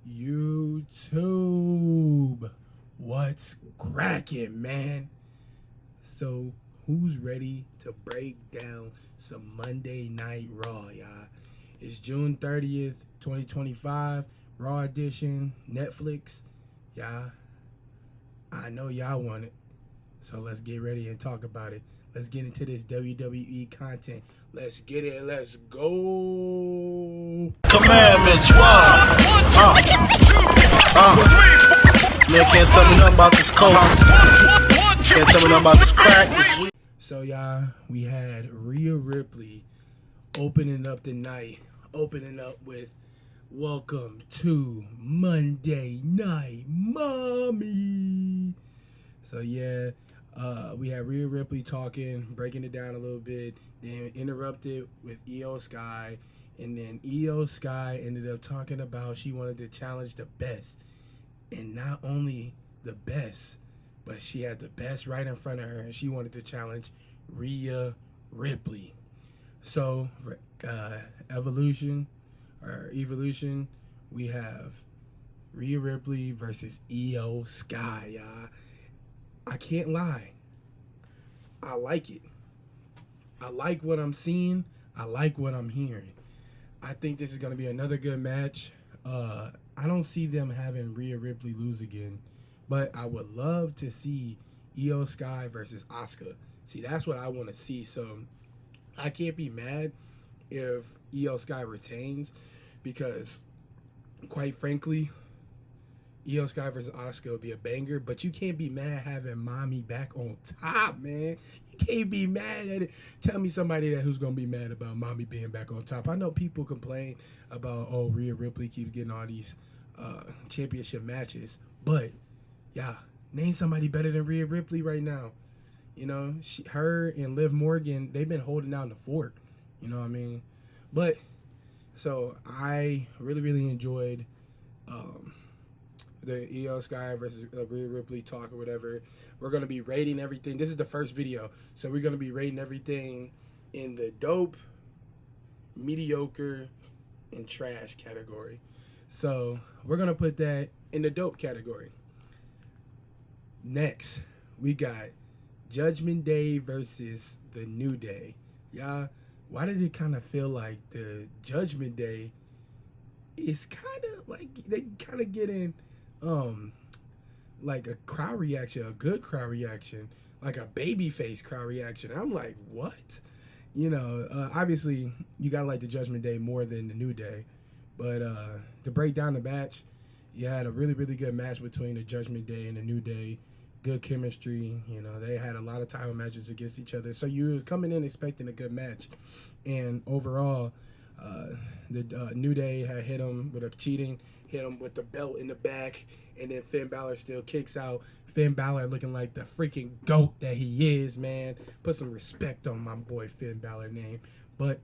YouTube. What's cracking, man? So, who's ready to break down some Monday Night Raw, y'all? It's June 30th, 2025, Raw Edition, Netflix. Y'all, I know y'all want it. So, let's get ready and talk about it. Let's get into this WWE content. Let's get it. Let's go. Commandments, what? Man, can't tell me nothing about this coke. Can't tell me nothing about this crack. This weed. So, y'all, we had Rhea Ripley opening up the night, opening up with "Welcome to Monday Night Mommy." So, yeah, we had Rhea Ripley talking, breaking it down a little bit, then interrupted with Io Sky, and then Io Sky ended up talking about she wanted to challenge the best, and not only the best, but she had the best right in front of her, and she wanted to challenge Rhea Ripley. So for Evolution, we have Rhea Ripley versus Io Sky, y'all. I can't lie. I like it. I like what I'm seeing. I like what I'm hearing. I think this is going to be another good match. I don't see them having Rhea Ripley lose again, but I would love to see Io Sky versus Asuka. See, that's what I want to see. So I can't be mad if Io Sky retains, because quite frankly, Io Sky versus Asuka would be a banger, but you can't be mad having Mommy back on top, man. You can't be mad at it. Tell me somebody who's going to be mad about Mommy being back on top. I know people complain about, oh, Rhea Ripley keeps getting all these championship matches, but, yeah, name somebody better than Rhea Ripley right now. You know, her and Liv Morgan, they've been holding down the fort. You know what I mean? But, so, I really enjoyed the Io Sky versus Rhea Ripley talk or whatever. We're going to be rating everything. This is the first video. So we're going to be rating everything in the dope, mediocre, and trash category. So we're going to put that in the dope category. Next, we got Judgment Day versus the New Day. Y'all, why did it kind of feel like the Judgment Day is kind of like they kind of get in like a crowd reaction, a good crowd reaction, like a babyface crowd reaction. I'm like, what? You know, obviously you gotta like the Judgment Day more than the New Day, but to break down the match, you had a really good match between the Judgment Day and the New Day. Good chemistry. You know, they had a lot of title matches against each other, so you was coming in expecting a good match, and overall, the New Day had hit him with a cheating. Hit him with the belt in the back, and then Finn Balor still kicks out. Finn Balor looking like the freaking GOAT that he is, man. Put some respect on my boy Finn Balor name. But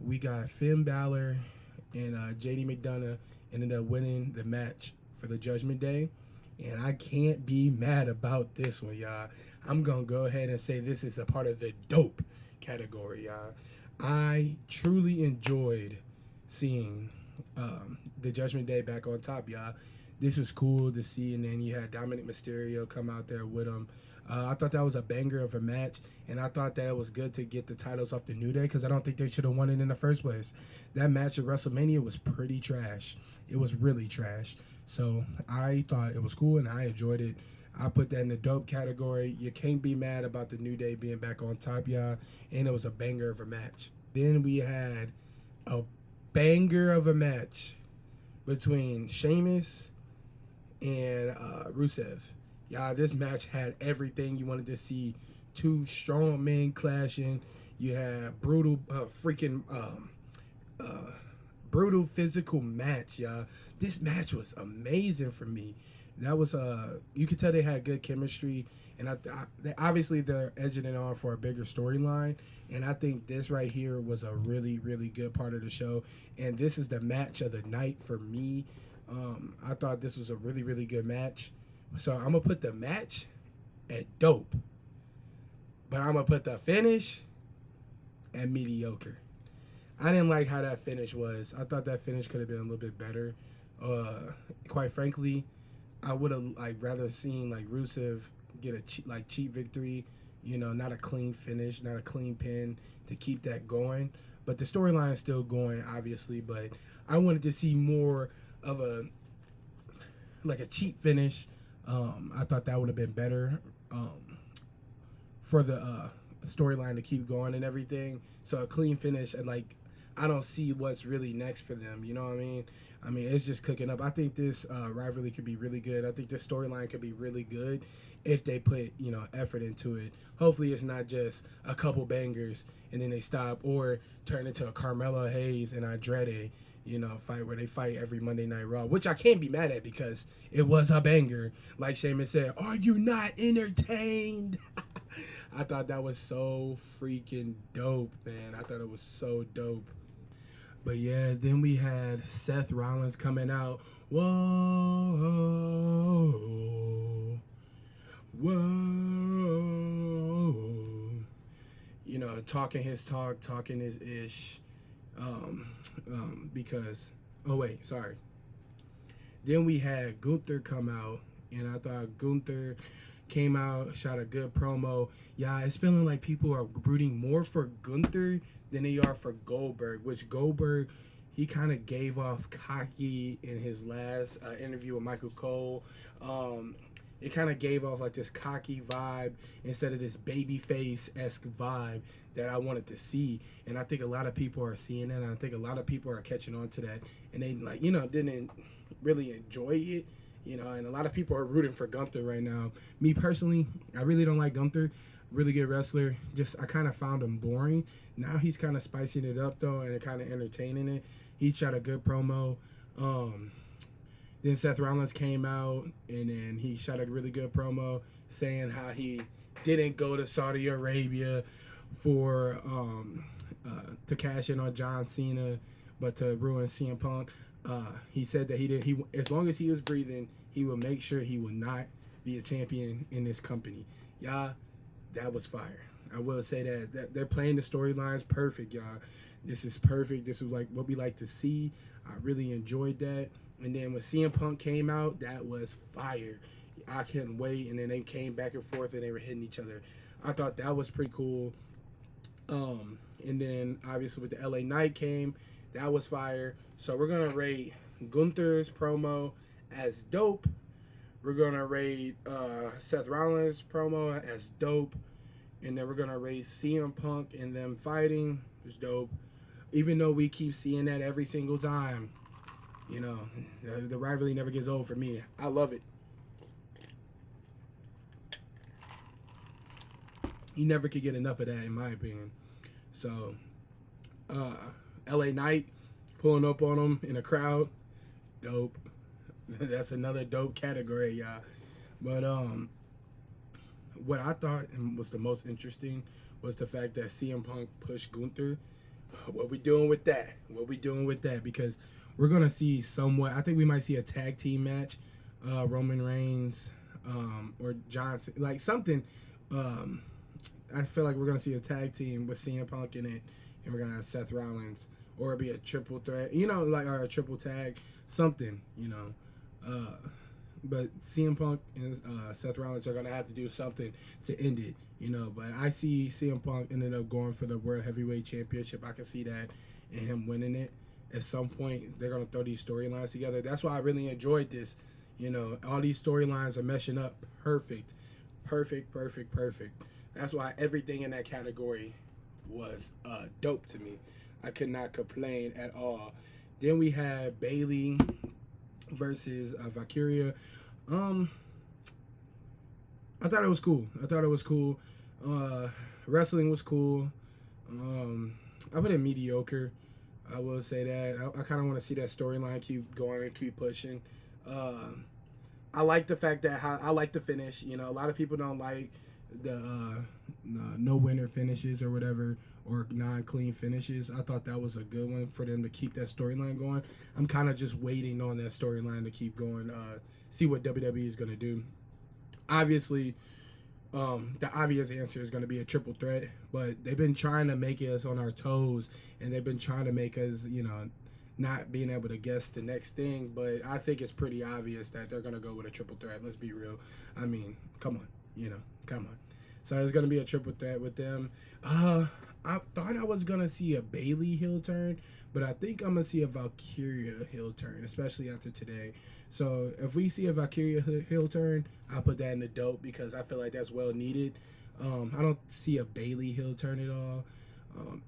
we got Finn Balor and JD McDonough ended up winning the match for the Judgment Day. And I can't be mad about this one, y'all. I'm going to go ahead and say this is a part of the dope category, y'all. I truly enjoyed seeing the Judgment Day back on top, y'all. This was cool to see, and then you had Dominic Mysterio come out there with him. I thought that was a banger of a match, and I thought that it was good to get the titles off the New Day, because I don't think they should have won it in the first place. That match at WrestleMania was pretty trash. It was really trash. So I thought it was cool, and I enjoyed it. I put that in the dope category. You can't be mad about the New Day being back on top, y'all, and it was a banger of a match. Then we had a banger of a match between Sheamus and Rusev. Y'all, this match had everything you wanted to see. Two strong men clashing. You had brutal brutal physical match, y'all. This match was amazing for me. That was you could tell they had good chemistry, and obviously they're edging it on for a bigger storyline. And I think this right here was a really good part of the show. And this is the match of the night for me. I thought this was a really good match. So I'm gonna put the match at dope, but I'm gonna put the finish at mediocre. I didn't like how that finish was. I thought that finish could have been a little bit better. Quite frankly, I would have like rather seen like Rusev get a cheap victory, not a clean finish, not a clean pin to keep that going. But the storyline is still going, obviously. But I wanted to see more of a cheap finish. I thought that would have been better for the storyline to keep going and everything. So a clean finish, and like I don't see what's really next for them. You know what I mean? I mean, it's just cooking up. I think this rivalry could be really good. I think this storyline could be really good if they put, effort into it. Hopefully it's not just a couple bangers and then they stop, or turn into a Carmelo Hayes and Andrade, fight where they fight every Monday Night Raw, which I can't be mad at because it was a banger. Like Sheamus said, are you not entertained? I thought that was so freaking dope, man. I thought it was so dope. But yeah, then we had Seth Rollins coming out. Whoa. Talking his talk, talking his ish. Because, oh wait, sorry. Then we had Gunther come out, and I thought Gunther came out, shot a good promo. Yeah, it's feeling like people are rooting more for Gunther than they are for Goldberg, which Goldberg, he kind of gave off cocky in his last interview with Michael Cole. It kind of gave off like this cocky vibe instead of this babyface-esque vibe that I wanted to see. And I think a lot of people are seeing that, and I think a lot of people are catching on to that. And they, didn't really enjoy it, and a lot of people are rooting for Gunther right now. Me personally, I really don't like Gunther. Really good wrestler. I kind of found him boring. Now he's kind of spicing it up, though, and kind of entertaining it. He shot a good promo. Then Seth Rollins came out, and then he shot a really good promo saying how he didn't go to Saudi Arabia for to cash in on John Cena, but to ruin CM Punk. He said that he as long as he was breathing, he would make sure he would not be a champion in this company. Y'all, that was fire. I will say that they're playing the storylines perfect, y'all. This is perfect. This is like what we like to see. I really enjoyed that. And then when CM Punk came out, that was fire. I couldn't wait. And then they came back and forth and they were hitting each other. I thought that was pretty cool. And then obviously with the LA Knight came, that was fire. So we're gonna rate Gunther's promo as dope. We're gonna rate Seth Rollins' promo as dope. And then we're gonna rate CM Punk and them fighting was dope. Even though we keep seeing that every single time. The rivalry never gets old for me. I love it. You never could get enough of that, in my opinion. So, LA Knight pulling up on him in a crowd, dope. That's another dope category, y'all. But what I thought was the most interesting was the fact that CM Punk pushed Gunther. What we doing with that? Because we're going to see somewhat, I think we might see a tag team match, Roman Reigns or Johnson, like something. I feel like we're going to see a tag team with CM Punk in it, and we're going to have Seth Rollins, or it'll be a triple threat, or a triple tag, something, but CM Punk and Seth Rollins are going to have to do something to end it, but I see CM Punk ended up going for the World Heavyweight Championship. I can see that and him winning it. At some point, they're going to throw these storylines together. That's why I really enjoyed this. All these storylines are meshing up perfect. That's why everything in that category was dope to me. I could not complain at all. Then we had Bayley versus Valkyria. I thought it was cool. Wrestling was cool. I put it mediocre. I will say that. I kind of want to see that storyline keep going and keep pushing. I like the fact that I like the finish. A lot of people don't like the no winner finishes or whatever, or non-clean finishes. I thought that was a good one for them to keep that storyline going. I'm kind of just waiting on that storyline to keep going. See what WWE is going to do. Obviously, the obvious answer is going to be a triple threat, but they've been trying to make us on our toes, and they've been trying to make us, not being able to guess the next thing, but I think it's pretty obvious that they're gonna go with a triple threat. Let's be real. I mean, come on, come on. So it's gonna be a triple threat with them. I thought I was gonna see a Bailey heel turn, but I think I'm gonna see a Valkyria heel turn, especially after today. So if we see a Valkyria heel turn, I'll put that in the dope because I feel like that's well needed. I don't see a Bailey heel turn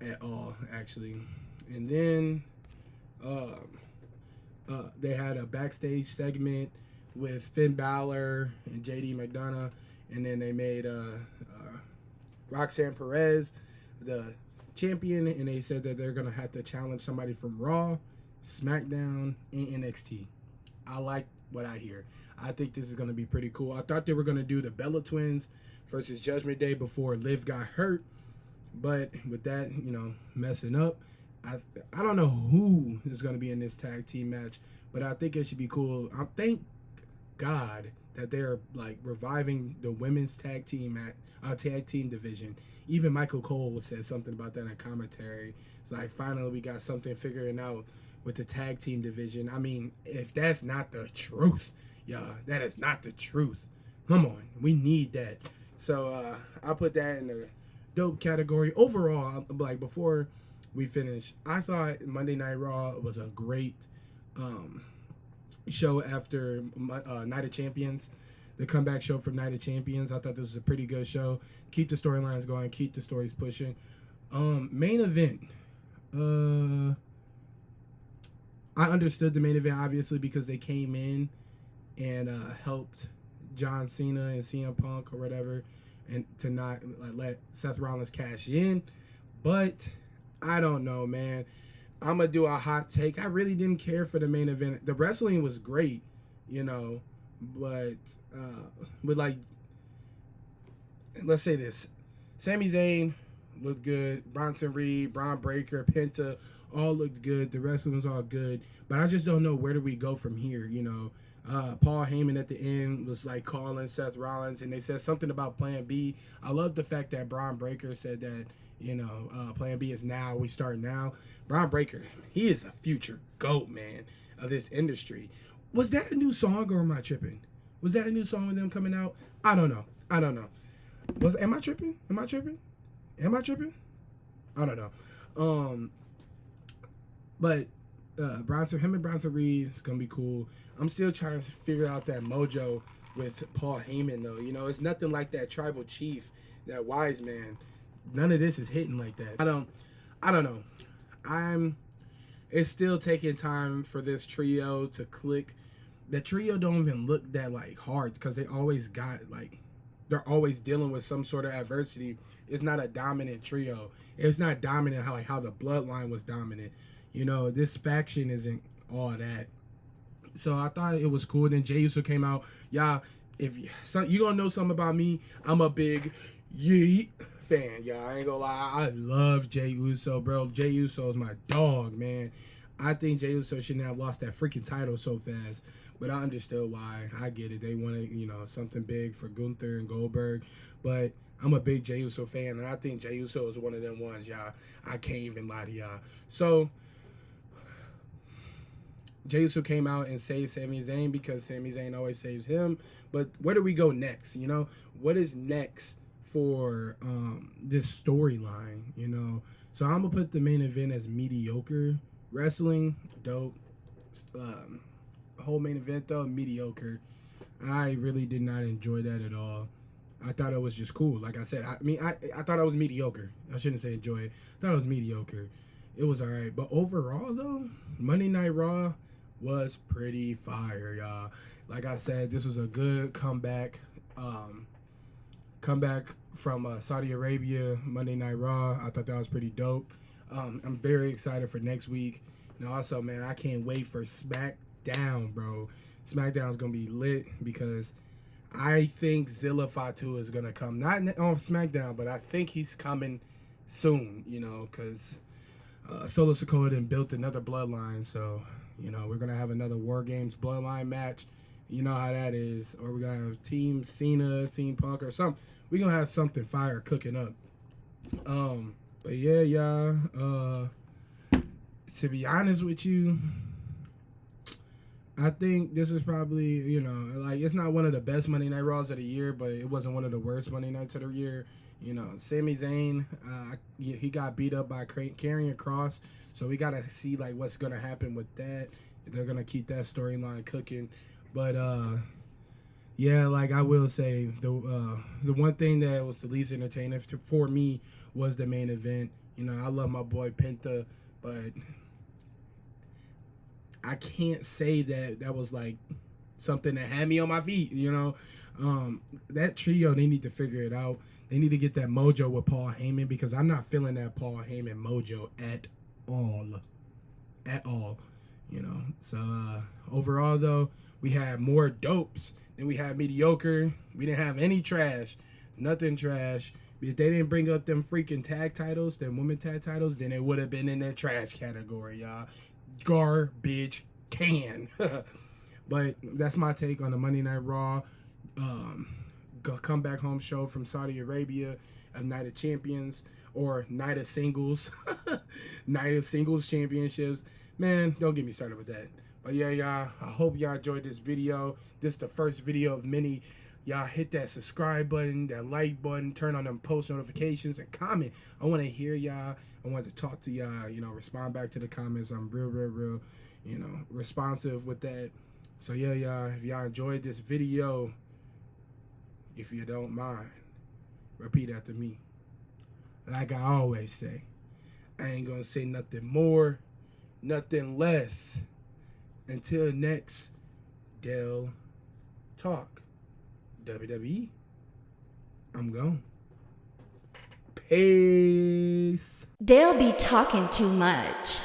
at all actually. And then they had a backstage segment with Finn Balor and JD McDonough, and then they made Roxanne Perez the champion, and they said that they're gonna have to challenge somebody from Raw, SmackDown, and NXT. I like what I hear. I think this is gonna be pretty cool. I thought they were gonna do the Bella Twins versus Judgment Day before Liv got hurt, but with that, messing up, I don't know who is gonna be in this tag team match, but I think it should be cool. I thank God that they're like reviving the women's tag team division. Even Michael Cole said something about that in commentary. It's like finally we got something figuring out with the tag team division. I mean, if that's not the truth, that is not the truth. Come on, we need that. So I'll put that in the dope category. Overall, like before we finish, I thought Monday Night Raw was a great show after Night of Champions, the comeback show from Night of Champions. I thought this was a pretty good show. Keep the storylines going, keep the stories pushing. Main event. I understood the main event obviously because they came in and helped John Cena and CM Punk or whatever, and to not let Seth Rollins cash in. But I don't know, man. I'm going to do a hot take. I really didn't care for the main event. The wrestling was great, but with like, let's say this. Sami Zayn looked good. Bronson Reed, Braun Breaker, Penta all looked good. The wrestling was all good. But I just don't know where do we go from here, Paul Heyman at the end was like calling Seth Rollins, and they said something about Plan B. I love the fact that Braun Breaker said that, Plan B is now. We start now. Braun Breaker, he is a future GOAT, man, of this industry. Was that a new song or am I tripping? Was that a new song with them coming out? I don't know. Am I tripping? I don't know. But him and Bronson Reed is gonna be cool. I'm still trying to figure out that mojo with Paul Heyman though. It's nothing like that Tribal Chief, that wise man. None of this is hitting like that. I don't know. It's still taking time for this trio to click. The trio don't even look that like hard because they're always dealing with some sort of adversity. It's not a dominant trio. It's not dominant how the Bloodline was dominant. This faction isn't all that. So I thought it was cool. Then Jey Uso came out. If you gonna know something about me, I'm a big Yeet fan, y'all. I ain't gonna lie. I love Jey Uso, bro. Jey Uso is my dog, man. I think Jey Uso shouldn't have lost that freaking title so fast. But I understood why. I get it. They wanted, something big for Gunther and Goldberg. But I'm a big Jey Uso fan, and I think Jey Uso is one of them ones, y'all. I can't even lie to y'all. So Jey Uso came out and saved Sami Zayn because Sami Zayn always saves him. But where do we go next? What is next for this storyline? So I'm gonna put the main event as mediocre. Wrestling, dope. Whole main event though, mediocre. I really did not enjoy that at all. I thought it was just cool. Like I said, I thought it was mediocre. I shouldn't say enjoy it. I thought it was mediocre. It was alright. But overall though, Monday Night Raw was pretty fire, y'all. Like I said, this was a good comeback. Comeback from Saudi Arabia, Monday Night Raw. I thought that was pretty dope. I'm very excited for next week. And also, man, I can't wait for SmackDown, bro. SmackDown's going to be lit because I think Zilla Fatu is going to come. Not on SmackDown, but I think he's coming soon, because Solo Sikoa done built another bloodline. So, we're going to have another War Games bloodline match. You know how that is. Or we're going to have Team Cena, Team Punk, or something. We're going to have something fire cooking up. But yeah, y'all. to be honest with you, I think this is probably, like, it's not one of the best Monday Night Raws of the year, but it wasn't one of the worst Monday Nights of the year. Sami Zayn, he got beat up by Karrion Kross, so we got to see, like, what's going to happen with that. They're going to keep that storyline cooking. But, yeah, like, I will say, the one thing that was the least entertaining for me was the main event. I love my boy Penta, but I can't say that was like something that had me on my feet, that trio, they need to figure it out. They need to get that mojo with Paul Heyman, because I'm not feeling that Paul Heyman mojo at all, so overall though, we had more dopes than we had mediocre. We didn't have any trash, nothing trash. If they didn't bring up them freaking tag titles, them women tag titles, then it would have been in the trash category, y'all. Garbage can. But that's my take on the Monday Night Raw come back home show from Saudi Arabia of Night of Champions, or Night of Singles. Night of Singles Championships. Man, don't get me started with that. But yeah, y'all, I hope y'all enjoyed this video. This is the first video of many. Y'all hit that subscribe button, that like button, turn on them post notifications, and comment. I want to hear y'all. I want to talk to y'all, respond back to the comments. I'm real, responsive with that. So yeah, y'all, if y'all enjoyed this video, if you don't mind, repeat after me. Like I always say, I ain't gonna say nothing more, nothing less. Until next Dell Talk WWE, I'm gone. Peace. They'll be talking too much.